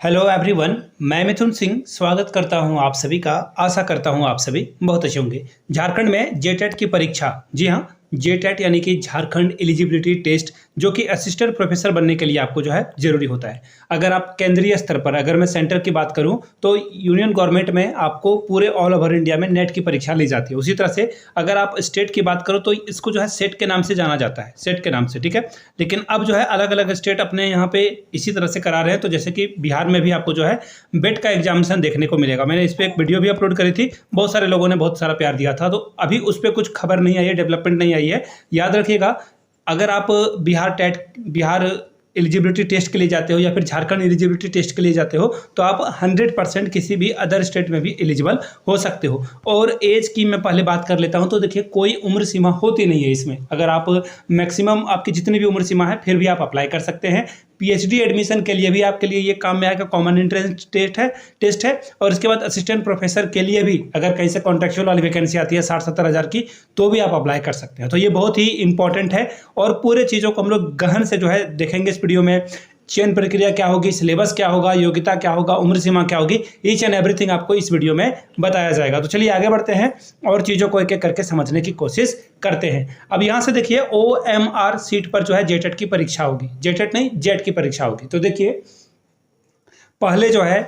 Hello everyone, मैं मिथुन सिंह स्वागत करता हूं आप सभी का। आशा करता हूं आप सभी बहुत अच्छे होंगे। झारखंड में जेटेट की परीक्षा, जी हां, जेटेट यानी कि झारखंड एलिजिबिलिटी टेस्ट, जो कि असिस्टेंट प्रोफेसर बनने के लिए आपको जो है जरूरी होता है। अगर आप केंद्रीय स्तर पर, अगर मैं सेंटर की बात करूं तो यूनियन गवर्नमेंट में आपको पूरे ऑल ओवर इंडिया में नेट की परीक्षा ली जाती है। उसी तरह से अगर आप स्टेट की बात करो तो इसको जो है सेट के नाम से जाना जाता है, सेट के नाम से, ठीक है। लेकिन अब जो है अलग अलग स्टेट अपने यहाँ पे इसी तरह से करा रहे हैं। तो जैसे कि बिहार में भी आपको जो है बेट का एग्जामिनेशन देखने को मिलेगा। मैंने इस पर एक वीडियो भी अपलोड करी थी, बहुत सारे लोगों ने बहुत सारा प्यार दिया था। तो अभी उस पर कुछ खबर नहीं आई है, डेवलपमेंट नहीं आई है। याद रखिएगा, अगर आप बिहार एलिजिबिलिटी टेस्ट के लिए जाते हो या फिर झारखंड एलिजिबिलिटी टेस्ट के लिए जाते हो तो आप 100% किसी भी अदर स्टेट में भी एलिजिबल हो सकते हो। और एज की मैं पहले बात कर लेता हूं। तो देखिए, कोई उम्र सीमा होती नहीं है इसमें। अगर आप मैक्सिमम आपकी जितनी भी उम्र सीमा है फिर भी आप अप्लाई कर सकते हैं। पीएचडी एडमिशन के लिए भी आपके लिए ये काम में आएगा। कॉमन एंट्रेंस टेस्ट है। और इसके बाद असिस्टेंट प्रोफेसर के लिए भी अगर कहीं से कॉन्ट्रेक्चुअल वाली वैकेंसी आती है 60-70 हज़ार की, तो भी आप अप्लाई कर सकते हैं। तो ये बहुत ही इंपॉर्टेंट है और पूरे चीज़ों को हम लोग गहन से जो है देखेंगे इस वीडियो में। चयन प्रक्रिया क्या होगी, सिलेबस क्या होगा, योग्यता क्या होगा, उम्र सीमा क्या होगी, ईच एंड एवरीथिंग आपको इस वीडियो में बताया जाएगा। तो चलिए आगे बढ़ते हैं और चीज़ों को एक एक करके समझने की कोशिश करते हैं। अब यहाँ से देखिए, OMR सीट पर जो है जेटेट की परीक्षा होगी। जेटेट नहीं, जेट की परीक्षा होगी। तो देखिए, पहले जो है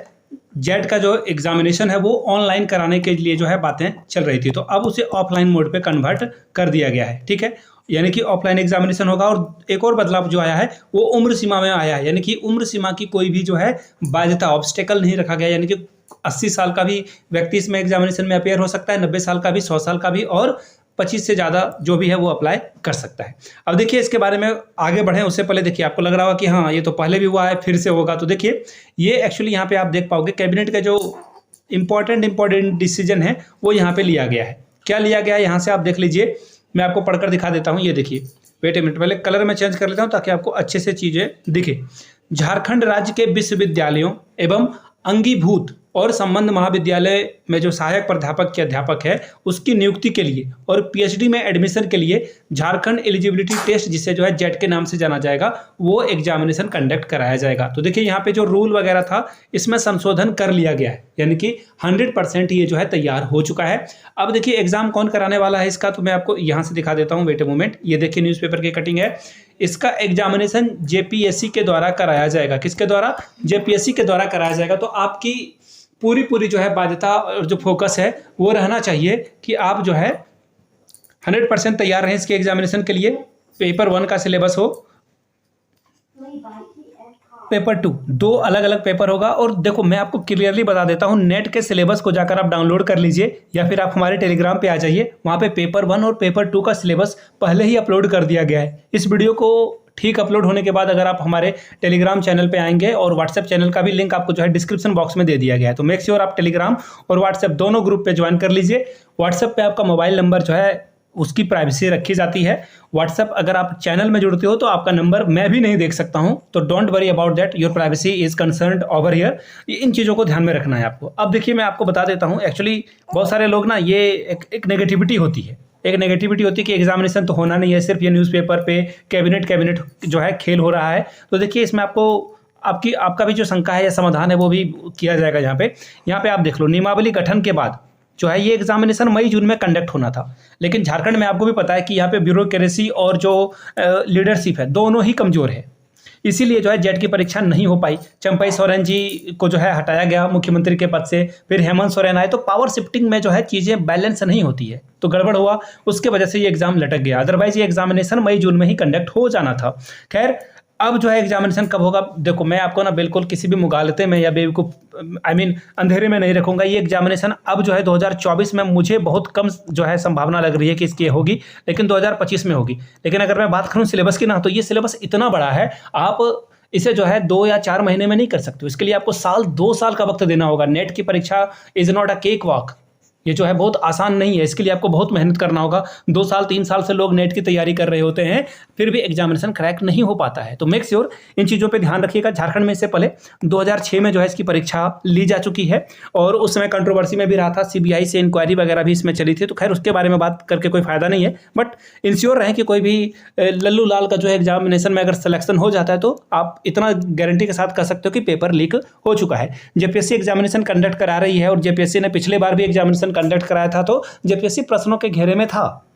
जेट का जो एग्जामिनेशन है वो ऑनलाइन कराने के लिए जो है बातें चल रही थी। तो अब उसे ऑफलाइन मोड पे कन्वर्ट कर दिया गया है, ठीक है। यानी कि ऑफलाइन एग्जामिनेशन होगा। और एक और बदलाव जो आया है वो उम्र सीमा में आया है। यानी कि उम्र सीमा की कोई भी जो है बाध्यता, ऑब्स्टेकल नहीं रखा गया। यानी कि 80 साल का भी व्यक्ति इसमें एग्जामिनेशन में अपेयर हो सकता है, 90 साल का भी, 100 साल का भी, और 25 से ज़्यादा जो भी है वो अप्लाई कर सकता है। अब देखिए, इसके बारे में आगे बढ़ें उससे पहले देखिए, आपको लग रहा होगा कि हाँ ये तो पहले भी हुआ है फिर से होगा। तो देखिए, ये एक्चुअली यहाँ पे आप देख पाओगे कैबिनेट का जो इंपॉर्टेंट डिसीजन है वो यहाँ पे लिया गया है। क्या लिया गया है यहाँ से आप देख लीजिए, मैं आपको पढ़कर दिखा देता हूँ। ये देखिए, वेट ए मिनट, पहले कलर में चेंज कर लेता हूँ ताकि आपको अच्छे से चीज़ें दिखे। झारखंड राज्य के विश्वविद्यालयों एवं अंगीभूत और संबंध महाविद्यालय में जो सहायक प्राध्यापक के अध्यापक है उसकी नियुक्ति के लिए और पीएचडी में एडमिशन के लिए झारखंड एलिजिबिलिटी टेस्ट, जिसे जो है जेट के नाम से जाना जाएगा, वो एग्जामिनेशन कंडक्ट कराया जाएगा। तो देखिए, यहाँ पे जो रूल वगैरह था इसमें संशोधन कर लिया गया है। यानी कि 100% ये जो है तैयार हो चुका है। अब देखिए, एग्जाम कौन कराने वाला है इसका, तो मैं आपको यहाँ से दिखा देता हूँ। वेट ए मोमेंट, ये देखिए न्यूज़पेपर की कटिंग है। इसका एग्जामिनेशन जेपीएससी के द्वारा कराया जाएगा। किसके द्वारा? जेपीएससी के द्वारा कराया जाएगा। तो आपकी पूरी जो है बाध्यता और जो फोकस है वो रहना चाहिए कि आप जो है 100% तैयार रहें इसके एग्जामिनेशन के लिए। पेपर 1 का सिलेबस हो, पेपर 2, 2 अलग अलग पेपर होगा। और देखो, मैं आपको क्लियरली बता देता हूं, नेट के सिलेबस को जाकर आप डाउनलोड कर लीजिए या फिर आप हमारे टेलीग्राम पे आ जाइए। वहां पे पेपर 1 और पेपर 2 का सिलेबस पहले ही अपलोड कर दिया गया है। इस वीडियो को ठीक अपलोड होने के बाद अगर आप हमारे टेलीग्राम चैनल पे आएंगे, और व्हाट्सएप चैनल का भी लिंक आपको जो है डिस्क्रिप्शन बॉक्स में दे दिया गया है, तो मेक श्योर आप टेलीग्राम और व्हाट्सएप दोनों ग्रुप पे ज्वाइन कर लीजिए। व्हाट्सएप पे आपका मोबाइल नंबर जो है उसकी प्राइवेसी रखी जाती है। व्हाट्सएप अगर आप चैनल में जुड़ते हो तो आपका नंबर मैं भी नहीं देख सकता हूं। तो don't worry about that, your privacy is concerned over here. इन चीज़ों को ध्यान में रखना है आपको। अब देखिए, मैं आपको बता देता हूं, एक्चुअली बहुत सारे लोग ना, ये एक नेगेटिविटी होती है। एक नेगेटिविटी होती है कि एग्जामिनेशन तो होना नहीं है, सिर्फ ये न्यूज़पेपर पे कैबिनेट जो है खेल हो रहा है। तो देखिए, इसमें आपको आपका भी जो शंका है या समाधान है वो भी किया जाएगा। यहाँ पे आप देख लो, नियमावली गठन के बाद जो है ये एग्जामिनेशन मई-जून में कंडक्ट होना था। लेकिन झारखंड में आपको भी पता है कि यहाँ पे ब्यूरोक्रेसी और जो लीडरशिप है दोनों ही कमज़ोर है। इसीलिए जो है जेट की परीक्षा नहीं हो पाई। चंपई सोरेन जी को जो है हटाया गया मुख्यमंत्री के पद से, फिर हेमंत सोरेन आए। तो पावर शिफ्टिंग में जो है चीज़ें बैलेंस नहीं होती है, तो गड़बड़ हुआ, उसके वजह से ये एग्जाम लटक गया। अदरवाइज ये एग्जामिनेशन मई-जून में ही कंडक्ट हो जाना था। खैर, अब जो है एग्जामिनेशन कब होगा, देखो मैं आपको ना बिल्कुल किसी भी मुगालते में या बेवकूफ़ अंधेरे में नहीं रखूंगा। ये एग्जामिनेशन अब जो है 2024 में मुझे बहुत कम जो है संभावना लग रही है कि इसकी होगी, लेकिन 2025 में होगी। लेकिन अगर मैं बात करूं सिलेबस की ना, तो ये सिलेबस इतना बड़ा है, आप इसे जो है 2 या 4 महीने में नहीं कर सकते। इसके लिए आपको 2 साल का वक्त देना होगा। नेट की परीक्षा is not a cake walk. ये जो है बहुत आसान नहीं है, इसके लिए आपको बहुत मेहनत करना होगा। 2 साल 3 साल से लोग नेट की तैयारी कर रहे होते हैं, फिर भी एग्जामिनेशन क्रैक नहीं हो पाता है। तो मेक श्योर इन चीज़ों पे ध्यान रखिएगा। झारखंड में इससे पहले 2006 में जो है इसकी परीक्षा ली जा चुकी है और उस समय कंट्रोवर्सी में भी रहा था, सीबीआई से इंक्वायरी वगैरह भी इसमें चली थी। तो खैर उसके बारे में बात करके कोई फायदा नहीं है, बट इंश्योर रहें कि कोई भी लल्लू लाल का जो है एग्जामिनेशन में अगर सिलेक्शन हो जाता है तो आप इतना गारंटी के साथ कह सकते हो कि पेपर लीक हो चुका है। जेपीएससी एग्जामिनेशन कंडक्ट करा रही है और जेपीएससी ने पिछले बार भी एग्जामिनेशन कंडक्ट कराया था, तो जेपीएससी प्रश्नों के घेरे में था।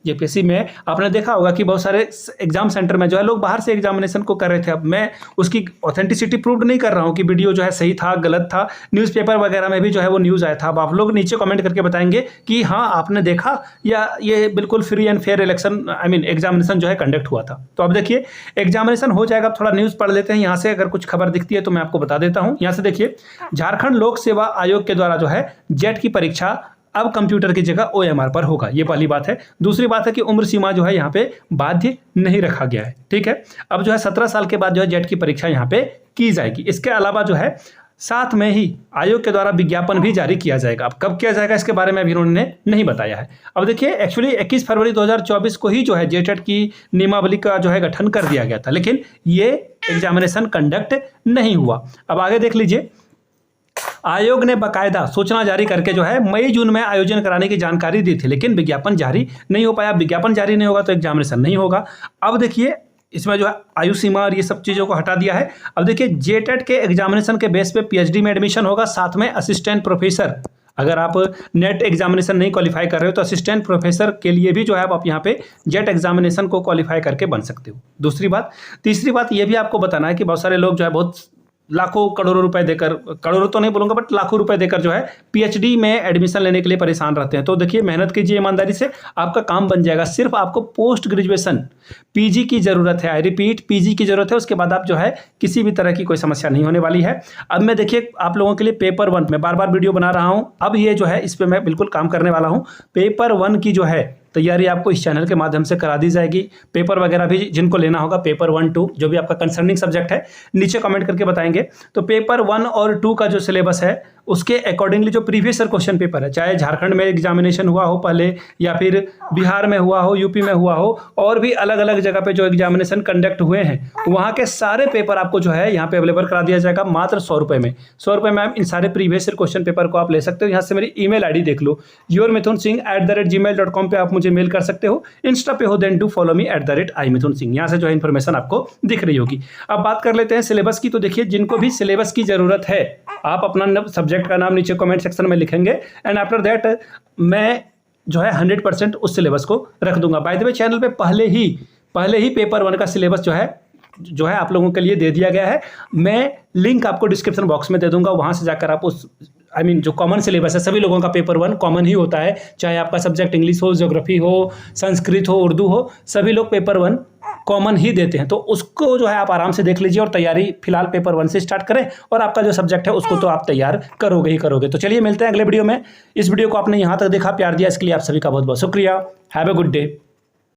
जेपीएससी में आपने देखा होगा कि बहुत सारे एग्जाम सेंटर में जो है लोग बाहर से एग्जामिनेशन को कर रहे थे। अब मैं उसकी ऑथेंटिसिटी प्रूव नहीं कर रहा हूँ कि वीडियो जो है सही था गलत था, न्यूज़पेपर वगैरह में भी जो है वो न्यूज़ आया था। अब आप लोग नीचे कमेंट करके बताएंगे कि हाँ आपने देखा या ये बिल्कुल free and fair election examination जो है कंडक्ट हुआ था। तो अब देखिए एग्जामिनेशन हो जाएगा। अब थोड़ा न्यूज़ पढ़ लेते हैं यहाँ से, अगर कुछ खबर दिखती है तो मैं आपको बता देता हूँ। यहाँ से देखिए, झारखंड लोक सेवा आयोग के द्वारा जो है जेट की परीक्षा अब कंप्यूटर की जगह ओएमआर पर होगा, ये पहली बात है। दूसरी बात है कि उम्र सीमा जो है यहाँ पे बाध्य नहीं रखा गया है, ठीक है। अब जो है 17 साल के बाद जो है जेट की परीक्षा यहाँ पे की जाएगी। इसके अलावा जो है साथ में ही आयोग के द्वारा विज्ञापन भी जारी किया जाएगा। अब कब किया जाएगा इसके बारे में अभी उन्होंने नहीं बताया है। अब देखिए एक्चुअली 21 फरवरी 2024 को ही जो है जेटेट की नियमावली का जो है गठन कर दिया गया था, लेकिन ये एग्जामिनेशन कंडक्ट नहीं हुआ। अब आगे देख लीजिए, आयोग ने बाकायदा सूचना जारी करके जो है मई जून में आयोजन कराने की जानकारी दी थी, लेकिन विज्ञापन जारी नहीं हो पाया। विज्ञापन जारी नहीं होगा तो एग्जामिनेशन नहीं होगा। अब देखिए इसमें जो है आयु सीमा और ये सब चीज़ों को हटा दिया है। अब देखिए जेटेट के एग्जामिनेशन के बेस पे पीएचडी में एडमिशन होगा, साथ में असिस्टेंट प्रोफेसर। अगर आप नेट एग्जामिनेशन नहीं क्वालिफाई कर रहे हो तो असिस्टेंट प्रोफेसर के लिए भी जो है आप यहाँ पे जेट एग्जामिनेशन को क्वालिफाई करके बन सकते हो। दूसरी बात, तीसरी बात ये भी आपको बताना है कि बहुत सारे लोग जो है बहुत लाखों करोड़ों रुपए देकर, करोड़ों तो नहीं बोलूँगा बट लाखों रुपए देकर जो है पीएचडी में एडमिशन लेने के लिए परेशान रहते हैं। तो देखिए मेहनत कीजिए ईमानदारी से, आपका काम बन जाएगा। सिर्फ आपको पोस्ट ग्रेजुएशन पीजी की ज़रूरत है, आई रिपीट पीजी की ज़रूरत है। उसके बाद आप जो है किसी भी तरह की कोई समस्या नहीं होने वाली है। अब मैं देखिए आप लोगों के लिए पेपर 1 में बार बार वीडियो बना रहा हूँ, अब ये जो है इस पर मैं बिल्कुल काम करने वाला हूँ। पेपर 1 की जो है तैयारी आपको इस चैनल के माध्यम से करा दी जाएगी। पेपर वगैरह भी जिनको लेना होगा, पेपर 1, 2 जो भी आपका कंसर्निंग सब्जेक्ट है नीचे कमेंट करके बताएंगे। तो पेपर 1 और 2 का जो सिलेबस है उसके अकॉर्डिंगली जो प्रीवियस ईयर क्वेश्चन पेपर है, चाहे झारखंड में एग्जामिनेशन हुआ हो पहले या फिर बिहार में हुआ हो, यूपी में हुआ हो, और भी अलग अलग जगह पे जो एग्जामिनेशन कंडक्ट हुए हैं वहाँ के सारे पेपर आपको जो है यहाँ पे अवेलेबल करा दिया जाएगा मात्र 100 रुपये में। 100 रुपये में इन सारे प्रीवियस ईयर क्वेश्चन पेपर को आप ले सकते हो। यहाँ से मेरी ईमेल आईडी देख लो, yourmithunsingh@gmail.com पे आप मुझे मेल कर सकते हो। इंस्टा पे हो then do follow me @imithunsingh। यहाँ से जो है इन्फॉर्मेशन आपको दिख रही होगी। अब बात कर लेते हैं सिलेबस की। तो देखिए जिनको भी सिलेबस की ज़रूरत है आप अपना सब्जेक्ट का नाम नीचे कमेंट सेक्शन में लिखेंगे एंड आफ्टर दैट मैं जो है 100% उस सिलेबस को रख दूंगा। बाय द वे चैनल पे पहले ही पेपर 1 का सिलेबस जो है आप लोगों के लिए दे दिया गया है। मैं लिंक आपको डिस्क्रिप्शन बॉक्स में दे दूंगा, वहाँ से जाकर आप उस जो कॉमन सिलेबस है, सभी लोगों का पेपर 1 कॉमन ही होता है, चाहे आपका सब्जेक्ट इंग्लिश हो, ज्योग्राफी हो, संस्कृत हो, उर्दू हो, सभी लोग पेपर 1 कॉमन ही देते हैं। तो उसको जो है आप आराम से देख लीजिए और तैयारी फिलहाल पेपर 1 से स्टार्ट करें और आपका जो सब्जेक्ट है उसको तो आप तैयार करोगे ही करोगे। तो चलिए मिलते हैं अगले वीडियो में। इस वीडियो को आपने यहाँ तक देखा, प्यार दिया, इसके लिए आप सभी का बहुत बहुत शुक्रिया। Have a good day.